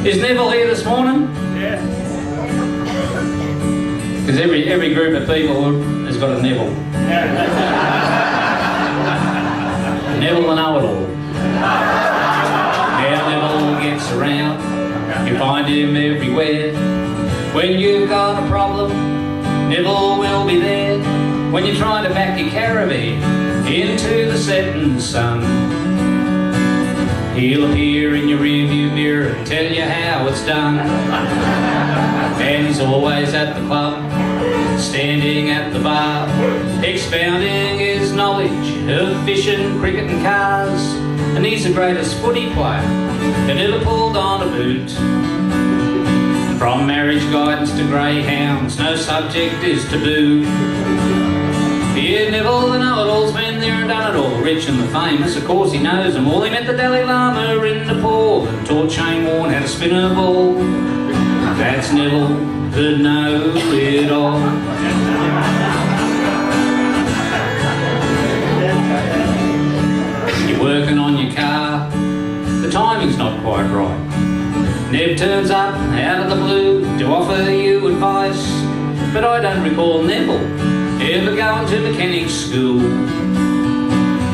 Is Neville here this morning? Yeah. Because every group of people has got a Neville. Neville the know-it-all. How Neville gets around, you find him everywhere. When you've got a problem, Neville will be there. When you're trying to back your caravan into the setting sun, he'll appear in your rearview mirror and tell you how it's done. And he's always at the club, standing at the bar, expounding his knowledge of fishing, cricket and cars. And he's the greatest footy player that ever pulled on a boot. From marriage guidance to greyhounds, no subject is taboo. Yeah, Neville the know-it-all's been there and done it all. Rich and the famous, of course he knows them all. He met the Dalai Lama in Nepal and taught Shane Warne how to spin a ball. That's Neville the know-it-all. You're working on your car, the timing's not quite right. Nev turns up out of the blue to offer you advice, but I don't recall Neville ever going to mechanic school.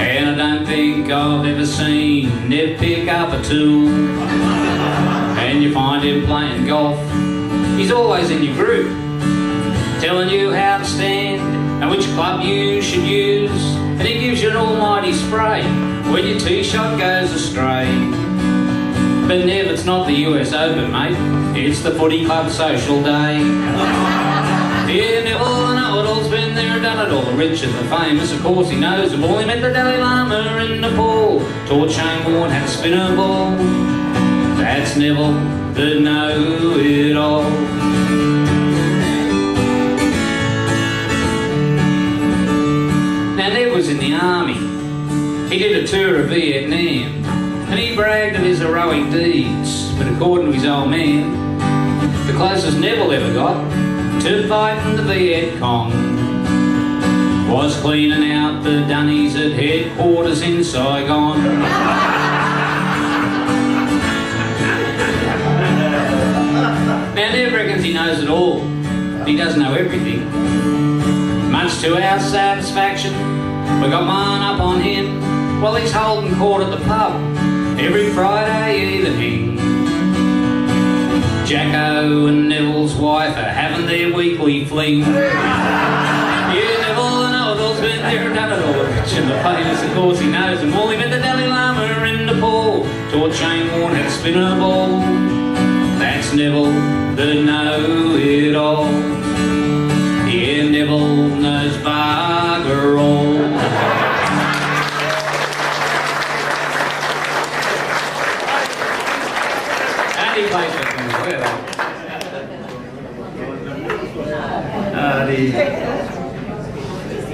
And I don't think I've ever seen Nev pick up a tool. And you find him playing golf, he's always in your group, telling you how to stand and which club you should use. And he gives you an almighty spray when your tee shot goes astray. But Nev, it's not the US Open, mate, it's the footy club social day. Yeah, Neville the know-it-all's been there and done it all. The rich and the famous, of course he knows them all. He met the Dalai Lama in Nepal, taught Shane Warne how to spin a ball. That's Neville the know-it-all. Now Nev was in the army. He did a tour of Vietnam and he bragged of his heroic deeds. But according to his old man, the closest Neville ever got to fighting the Viet Cong was cleaning out the dunnies at headquarters in Saigon. Now Nev reckons he knows it all. He does know everything. Much to our satisfaction, we got one up on him while he's holding court at the pub every Friday evening. Jacko and Neville's wife are having their weekly fling. Yeah, Neville the know-it-all's been there and done it all. Rich and the famous, of course he knows them all. He met the Dalai Lama in Nepal, taught Shane Warne how to spin a ball. That's Neville the know-it-all. Yeah, Neville knows bugger all. And he plays with them as well.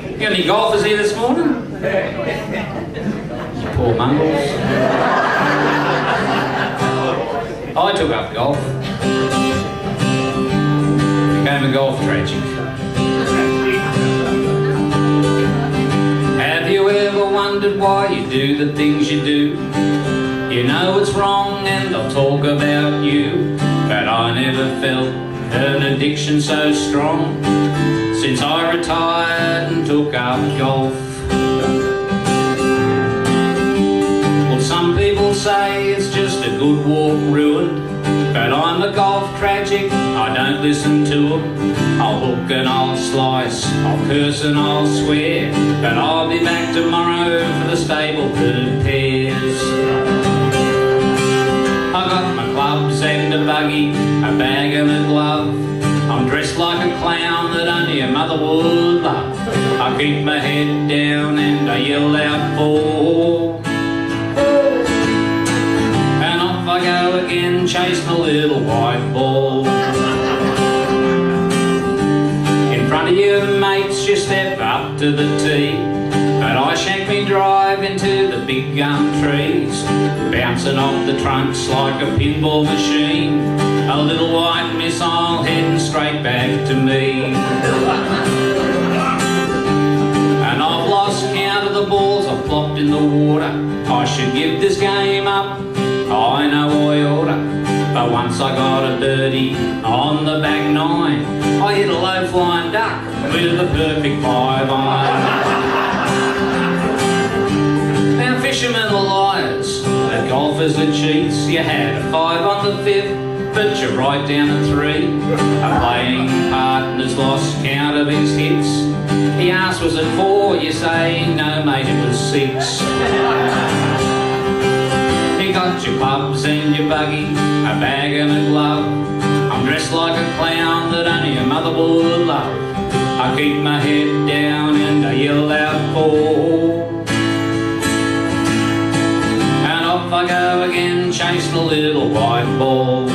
You got any golfers here this morning? You poor mongrels. I took up golf. Became a golf tragic. Have you ever wondered why you do the things you do? You know it's wrong and they'll talk about you, but I never felt an addiction so strong since I retired and took up golf. Well, some people say it's just a good walk ruined, but I'm a golf tragic, I don't listen to them. I'll hook and I'll slice, I'll curse and I'll swear, but I'll be back tomorrow for the stable pairs. I got my clubs and a buggy, a bag and a glove. I'm dressed like a clown that only a mother would love. I keep my head down and I yell out for. And off I go again, chase my little white ball. In front of you mates, you step up to the tee, but I shank me drive into the big gum trees, bouncing off the trunks like a pinball machine. A little white missile heading straight back to me. And I've lost count of the balls I've plopped in the water. I should give this game up, I know I oughta, But once I got a birdie on the back nine, I hit a low flying duck with a perfect 5-iron. Now fishermen are liars, and golfers are cheats. You had a 5 on the 5th, but you're right down to 3. A playing partner's lost count of his hits. He asked, was it 4? You say, no mate, it was 6. You got your clubs and your buggy, a bag and a glove. I'm dressed like a clown that only a mother would love. I keep my head down and I yell out 4. And off I go again, chasing a little white ball.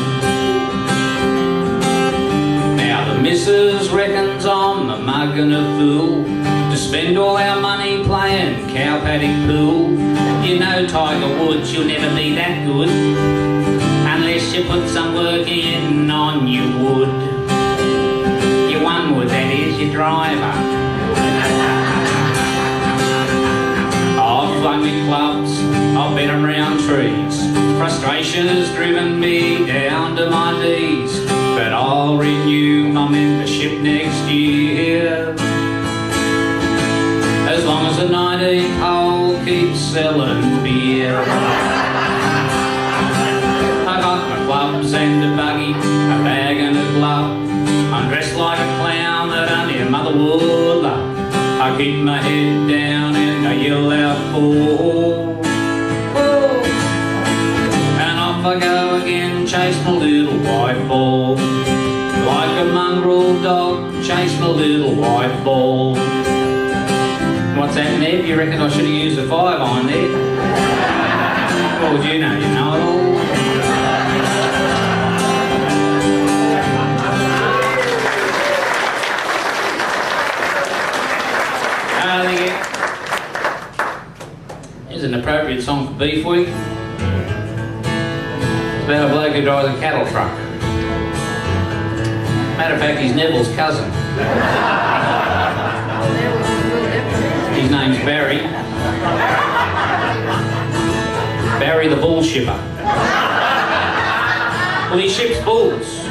Now the missus reckons I'm a mug and a fool to spend all our money playing cow paddock pool. You know, Tiger Woods, you'll never be that good unless you put some work in on your wood. Your one wood, that is, your driver. I've flung me clubs, I've been around trees. Frustration has driven me down to my knees. But I'll renew my membership next year, as long as the 19th hole keeps selling beer. I got my clubs and a buggy, a bag and a glove. I'm dressed like a clown that only a mother would love. I keep my head down and I yell out 4. And off I go again, chasing a little white ball. Like a mongrel dog, chasing a little white ball. What's that, Ned? You reckon I should have used a 5-iron there? What would you know? You know it all. Here's an appropriate song for Beef Week. It's about a bloke who drives a cattle truck. Matter of fact, he's Neville's cousin. His name's Barry. Barry the bullshipper. Well, he ships bulls.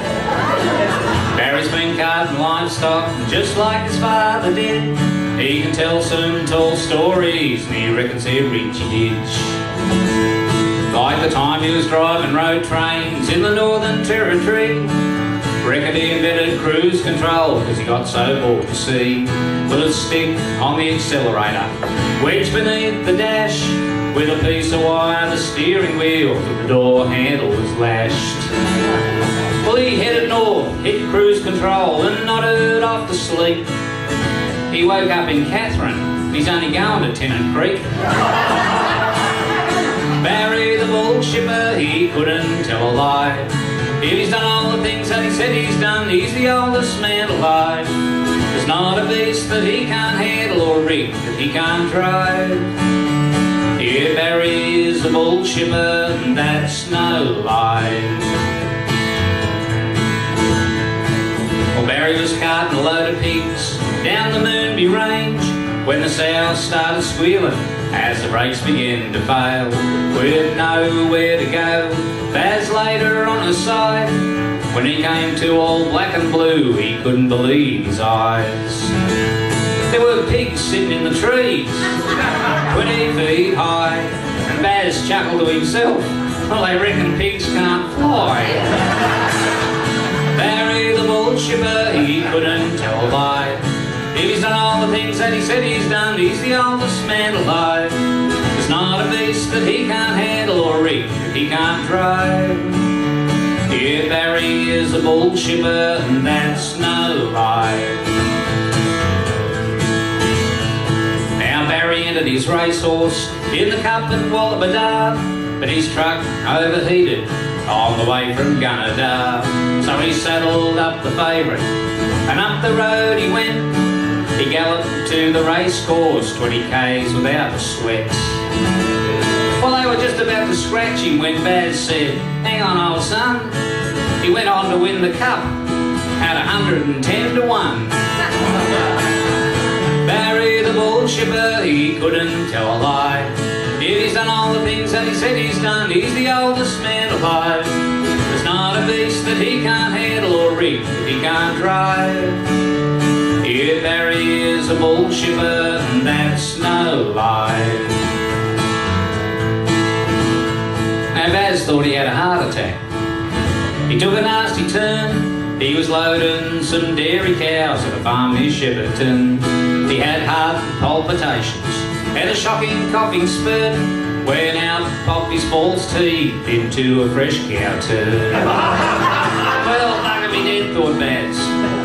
Barry's been carting livestock just like his father did. He can tell some tall stories and he reckons he'll reach a ditch. Like the time he was driving road trains in the Northern Territory. Reckon he invented cruise control because he got so bored to see. Put a stick on the accelerator, wedged beneath the dash. With a piece of wire, the steering wheel to the door handle was lashed. Well, he headed north, hit cruise control and nodded off to sleep. He woke up in Catherine, he's only going to Tennant Creek. Barry the bullshipper, he couldn't tell a lie. If he's done all the things that he said he's done, he's the oldest man alive. There's not a beast that he can't handle or rig that he can't drive. Yeah, Barry is a bullshipper, and that's no lie. Well, Barry was carting a load of pigs down the Moonby Range when the sow started squealing as the brakes began to fail. With nowhere to go, Baz laid her on her side. When he came to all black and blue, he couldn't believe his eyes. There were pigs sitting in the trees, 20 feet high, and Baz chuckled to himself, well, they reckon pigs can't fly. Barry the bullshipper, he couldn't tell a lie. If he's done all the things that he said he's done, he's the oldest man alive. There's not a beast that he can't handle or rig that he can't drive. Yeah, Barry is a bullshipper, and that's no lie. Now Barry entered his racehorse in the Cup at Balladeer, but his truck overheated on the way from Gunnedah. So he saddled up the favourite, and up the road he went. He galloped to the race course, 20 k's without a sweat. Well, they were just about to scratch him when Baz said, hang on, old son. He went on to win the Cup at 110 to 1. Barry the bullshipper, he couldn't tell a lie. If he's done all the things that he said he's done, he's the oldest man alive. There's not a beast that he can't handle or rig if he can't drive. Yeah, Barry is a bullshipper, and that's no lie. Now Baz thought he had a heart attack. He took a nasty turn. He was loading some dairy cows at a farm near Shepperton. He had heart palpitations, had a shocking coughing spurt, when out popped his false teeth into a fresh cow turd. Well, bugger me dead, thought Baz.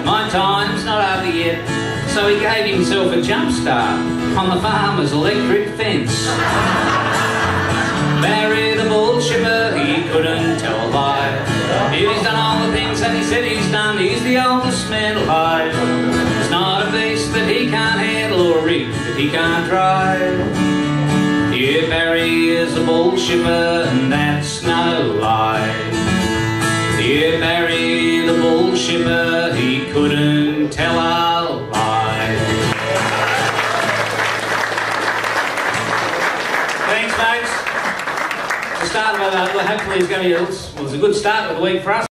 My time's not over yet. So he gave himself a jump start on the farmer's electric fence. Barry the bullshipper, he couldn't tell a lie. If he's done all the things that he said he's done, he's the oldest man alive. There's not a beast that he can't handle or rig that he can't drive. Yeah, Barry is a bullshipper, and that's no lie. Yeah, Barry the bullshipper, he couldn't tell a lie. Thanks, folks. The start of it, hopefully it's going to be, it was a good start of the week for us.